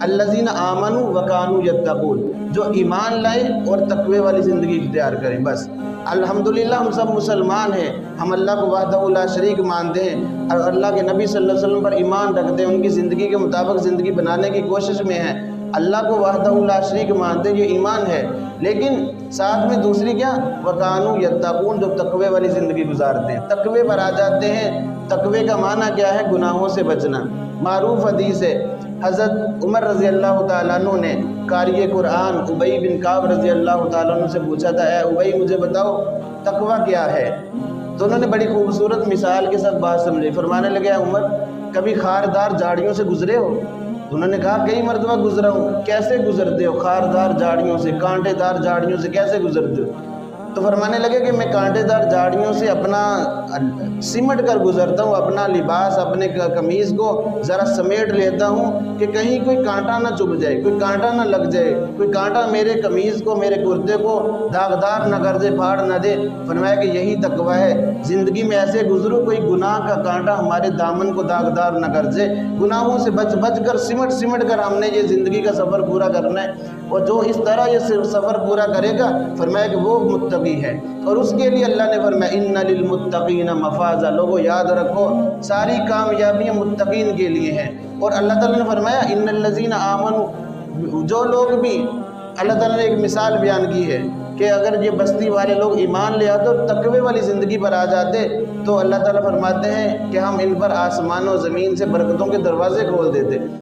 الذین آمنوا وکانوا یتقون، جو ایمان لائے اور تقوی والی زندگی اختیار کریں۔ بس الحمدللہ ہم سب مسلمان ہیں، ہم اللہ کو وحدہ لا شریک مانتے ہیں اور اللہ کے نبی صلی اللہ علیہ وسلم پر ایمان رکھتے ہیں، ان کی زندگی کے مطابق زندگی بنانے کی کوشش میں ہیں، اللہ کو وحدہ لا شریک مانتے ہیں، یہ ایمان ہے۔ لیکن ساتھ میں دوسری کیا؟ وکانوا یتقون، جو تقوی والی زندگی گزارتے ہیں، تقوی پر آ جاتے ہیں۔ تقوی کا معنی کیا ہے؟ گناہوں سے بچنا۔ معروف حدیث ہے، حضرت عمر رضی اللہ تعالیٰ عنہ نے قاری قرآن ابی بن کعب رضی اللہ تعالیٰ عنہ سے پوچھا تھا، اے ابی مجھے بتاؤ تقوی کیا ہے؟ تو انہوں نے بڑی خوبصورت مثال کے ساتھ بات سمجھی، فرمانے لگے، اے عمر کبھی خاردار جھاڑیوں سے گزرے ہو؟ انہوں نے کہا کئی مرتبہ گزرا ہوں۔ کیسے گزرتے ہو؟ خاردار جھاڑیوں سے، کانٹے دار جھاڑیوں سے کیسے گزرتے ہو؟ تو فرمانے لگے کہ میں کانٹے دار جھاڑیوں سے اپنا سمٹ کر گزرتا ہوں، اپنا لباس، اپنے قمیض کو ذرا سمیٹ لیتا ہوں کہ کہیں کوئی کانٹا نہ چبھ جائے، کوئی کانٹا نہ لگ جائے، کوئی کانٹا میرے قمیض کو، میرے کرتے کو داغدار نہ کر دے، پھاڑ نہ دے۔ فرمایا کہ یہی تقوی ہے، زندگی میں ایسے گزرو کوئی گناہ کا کانٹا ہمارے دامن کو داغدار نہ کر دے، گناہوں سے بچ بچ کر، سمٹ کر ہم نے یہ زندگی کا سفر پورا کرنا ہے۔ اور جو اس طرح یہ سفر پورا کرے گا، فرمایا کہ وہ متقی ہے، اور اس کے لیے اللہ نے فرمایا ان للمتقین مفازا۔ لوگوں یاد رکھو ساری کامیابیاں متقین کے لیے ہیں۔ اور اللہ تعالیٰ نے فرمایا ان الذین آمنوا، جو لوگ بھی، اللہ تعالیٰ نے ایک مثال بیان کی ہے کہ اگر یہ بستی والے لوگ ایمان لے آتے اور تقوی والی زندگی پر آ جاتے تو اللہ تعالیٰ فرماتے ہیں کہ ہم ان پر آسمان و زمین سے برکتوں کے دروازے کھول دیتے۔